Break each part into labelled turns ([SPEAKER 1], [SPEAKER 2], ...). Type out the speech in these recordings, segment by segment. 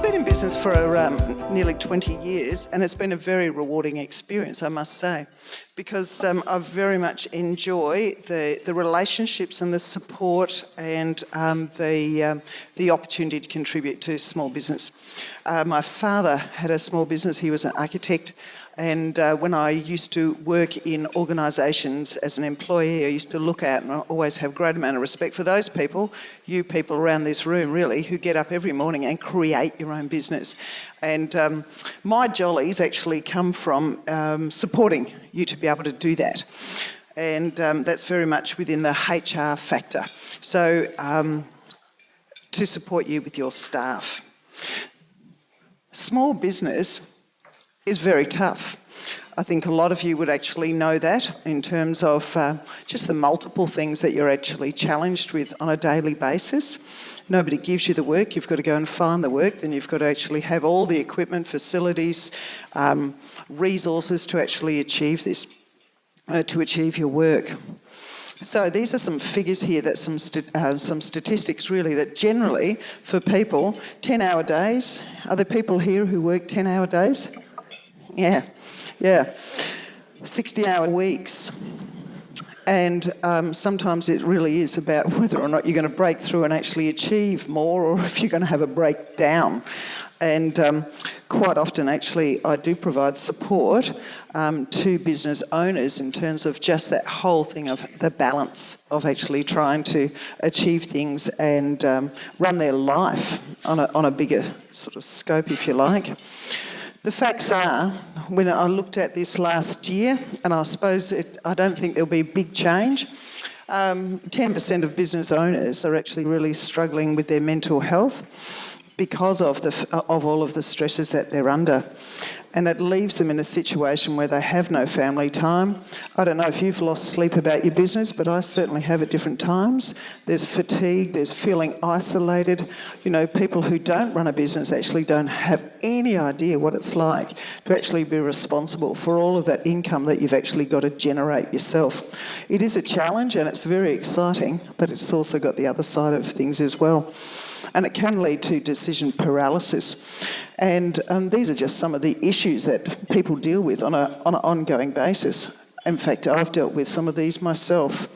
[SPEAKER 1] I've been in business for nearly 20 years, and it's been a very rewarding experience, I must say, because I very much enjoy the relationships and the support and the opportunity to contribute to small business. My father had a small business. He was an architect, and when I used to work in organisations as an employee, I used to look at and I always have a great amount of respect for those people, you people around this room really, who get up every morning and create your own business. And my jollies actually come from supporting you to be able to do that. And that's very much within the HR factor. So to support you with your staff. Small business is very tough. I think a lot of you would actually know that in terms of just the multiple things that you're actually challenged with on a daily basis. Nobody gives you the work, you've got to go and find the work, then you've got to actually have all the equipment, facilities, resources to actually achieve this, to achieve your work. So these are some figures here, that some statistics really, that generally for people, 10-hour days. Are there people here who work 10-hour days? Yeah. 60-hour weeks. And sometimes it really is about whether or not you're going to break through and actually achieve more, or if you're going to have a breakdown. And quite often, actually, I do provide support to business owners in terms of just that whole thing of the balance of actually trying to achieve things and run their life on a bigger sort of scope, if you like. The facts are, when I looked at this last year, and I suppose I don't think there'll be a big change, 10% of business owners are actually really struggling with their mental health because of all of the stresses that they're under. And it leaves them in a situation where they have no family time. I don't know if you've lost sleep about your business, but I certainly have at different times. There's fatigue, there's feeling isolated. You know, people who don't run a business actually don't have any idea what it's like to actually be responsible for all of that income that you've actually got to generate yourself. It is a challenge and it's very exciting, but it's also got the other side of things as well. And it can lead to decision paralysis. And these are just some of the issues that people deal with on an ongoing basis. In fact, I've dealt with some of these myself.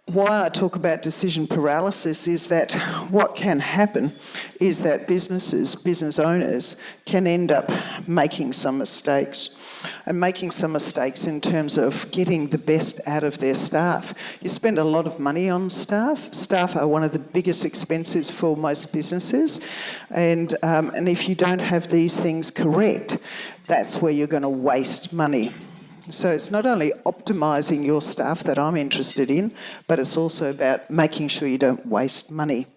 [SPEAKER 1] Why I talk about decision paralysis is that what can happen is that business owners can end up making some mistakes. And making some mistakes in terms of getting the best out of their staff. You spend a lot of money on staff. Staff are one of the biggest expenses for most businesses. And if you don't have these things correct, that's where you're going to waste money. So it's not only optimising your staff that I'm interested in, but it's also about making sure you don't waste money.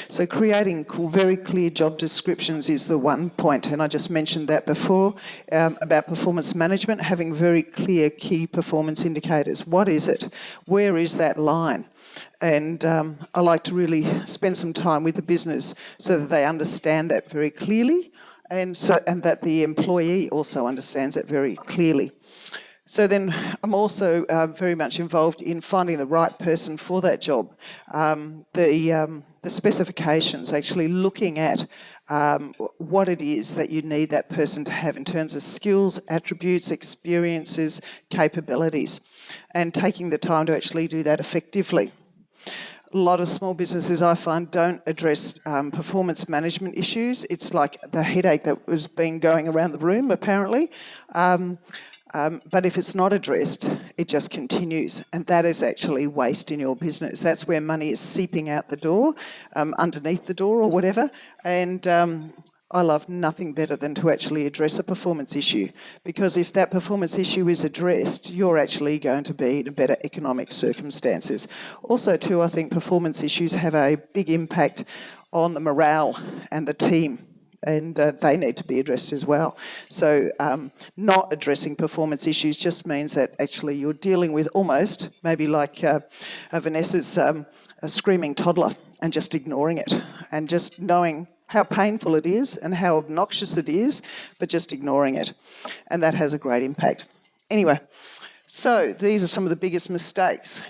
[SPEAKER 1] So creating very clear job descriptions is the one point, and I just mentioned that before, about performance management, having very clear key performance indicators. What is it? Where is that line? And I like to really spend some time with the business so that they understand that very clearly, and that the employee also understands that very clearly. So then I'm also very much involved in finding the right person for that job. The specifications, actually looking at what it is that you need that person to have in terms of skills, attributes, experiences, capabilities, and taking the time to actually do that effectively. A lot of small businesses, I find, don't address performance management issues. It's like the headache that has been going around the room, apparently. But if it's not addressed, it just continues. And that is actually waste in your business. That's where money is seeping out the door, underneath the door or whatever. And I love nothing better than to actually address a performance issue. Because if that performance issue is addressed, you're actually going to be in better economic circumstances. Also, too, I think performance issues have a big impact on the morale and the team. And they need to be addressed as well. So not addressing performance issues just means that actually you're dealing with almost maybe like Vanessa's a screaming toddler and just ignoring it and just knowing how painful it is and how obnoxious it is, but just ignoring it. And that has a great impact. Anyway, so these are some of the biggest mistakes.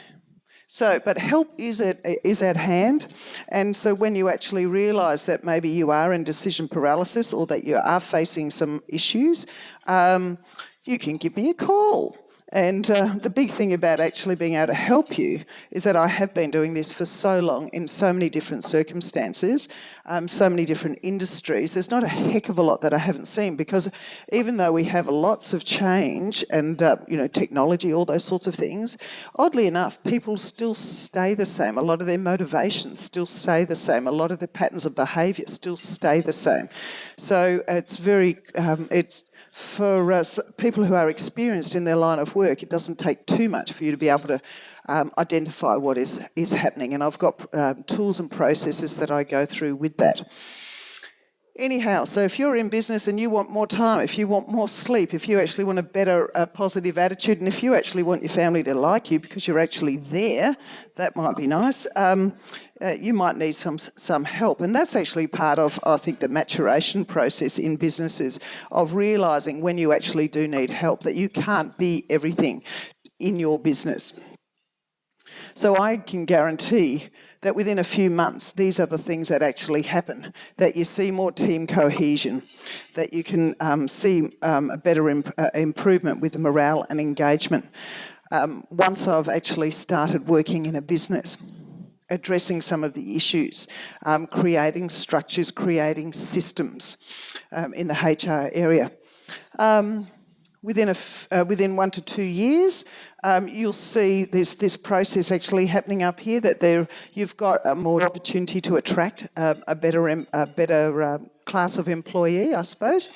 [SPEAKER 1] So, but help is at hand, and so when you actually realise that maybe you are in decision paralysis or that you are facing some issues, you can give me a call. And the big thing about actually being able to help you is that I have been doing this for so long in so many different circumstances, so many different industries. There's not a heck of a lot that I haven't seen, because even though we have lots of change and technology, all those sorts of things, oddly enough, people still stay the same. A lot of their motivations still stay the same. A lot of their patterns of behaviour still stay the same. So it's for people who are experienced in their line of work, it doesn't take too much for you to be able to identify what is happening. And I've got tools and processes that I go through with that. Anyhow, so if you're in business and you want more time, if you want more sleep, if you actually want a better positive attitude, and if you actually want your family to like you because you're actually there, that might be nice. You might need some help. And that's actually part of, I think, the maturation process in businesses, of realising when you actually do need help, that you can't be everything in your business. So I can guarantee that within a few months, these are the things that actually happen, that you see more team cohesion, that you can see a better improvement with the morale and engagement. Once I've actually started working in a business, addressing some of the issues, creating structures, creating systems in the HR area. Within 1 to 2 years, you'll see this process actually happening up here, that you've got a more opportunity to attract a better class of employee, I suppose.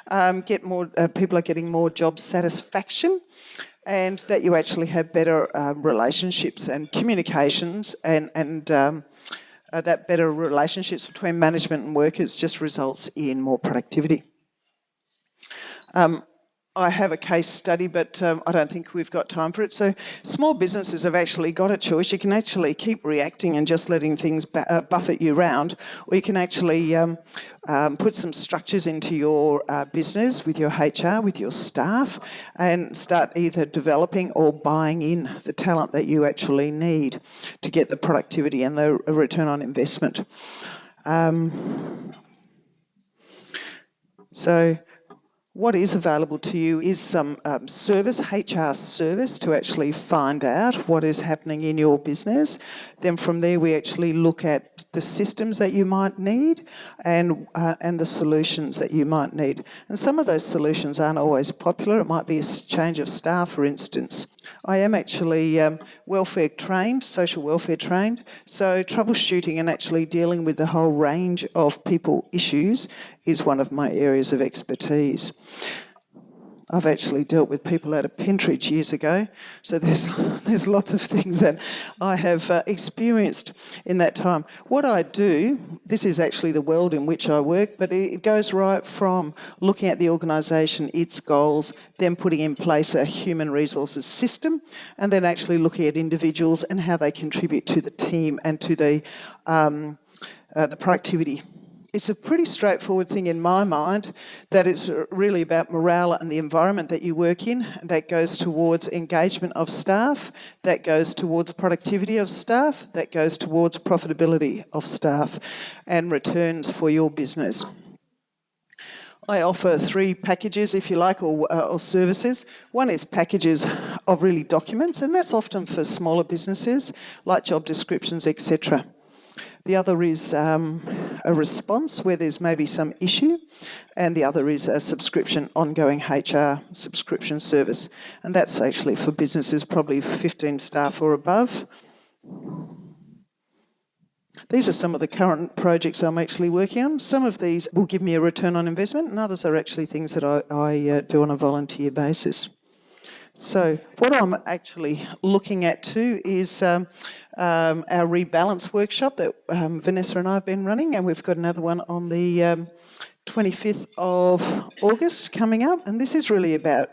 [SPEAKER 1] People are getting more job satisfaction, and that you actually have better relationships and communications, and that better relationships between management and workers just results in more productivity. I have a case study, but I don't think we've got time for it. So small businesses have actually got a choice. You can actually keep reacting and just letting things buffet you around, or you can actually put some structures into your business with your HR, with your staff, and start either developing or buying in the talent that you actually need to get the productivity and the return on investment. So what is available to you is some service, HR service, to actually find out what is happening in your business. Then from there we actually look at the systems that you might need and the solutions that you might need. And some of those solutions aren't always popular. It might be a change of staff, for instance. I am actually welfare trained, social welfare trained, so troubleshooting and actually dealing with the whole range of people issues is one of my areas of expertise. I've actually dealt with people out of Pentridge years ago, so there's lots of things that I have experienced in that time. What I do, this is actually the world in which I work, but it goes right from looking at the organisation, its goals, then putting in place a human resources system, and then actually looking at individuals and how they contribute to the team and to the productivity. It's a pretty straightforward thing in my mind, that it's really about morale and the environment that you work in. That goes towards engagement of staff, that goes towards productivity of staff, that goes towards profitability of staff and returns for your business. I offer 3 packages, if you like, or services. One is packages of really documents, and that's often for smaller businesses, like job descriptions, etc. The other is a response where there's maybe some issue, and the other is a subscription, ongoing HR subscription service. And that's actually for businesses probably 15 staff or above. These are some of the current projects I'm actually working on. Some of these will give me a return on investment, and others are actually things that I do on a volunteer basis. So what I'm actually looking at too is our rebalance workshop that Vanessa and I have been running, and we've got another one on the 25th of August coming up. And this is really about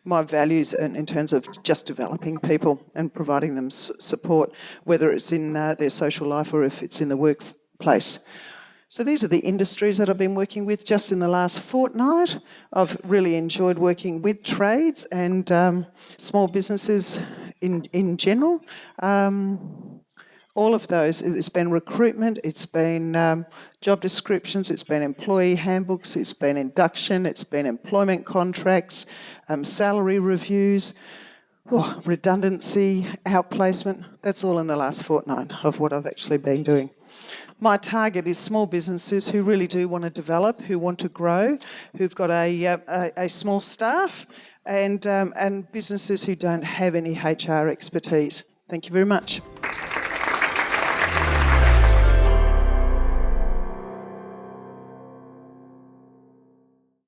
[SPEAKER 1] my values in terms of just developing people and providing them support, whether it's in their social life or if it's in the workplace. So these are the industries that I've been working with just in the last fortnight. I've really enjoyed working with trades and small businesses in general. All of those. It's been recruitment, it's been job descriptions, it's been employee handbooks, it's been induction, it's been employment contracts, salary reviews, redundancy, outplacement. That's all in the last fortnight of what I've actually been doing. My target is small businesses who really do want to develop, who want to grow, who've got a small staff, and businesses who don't have any HR expertise. Thank you very much.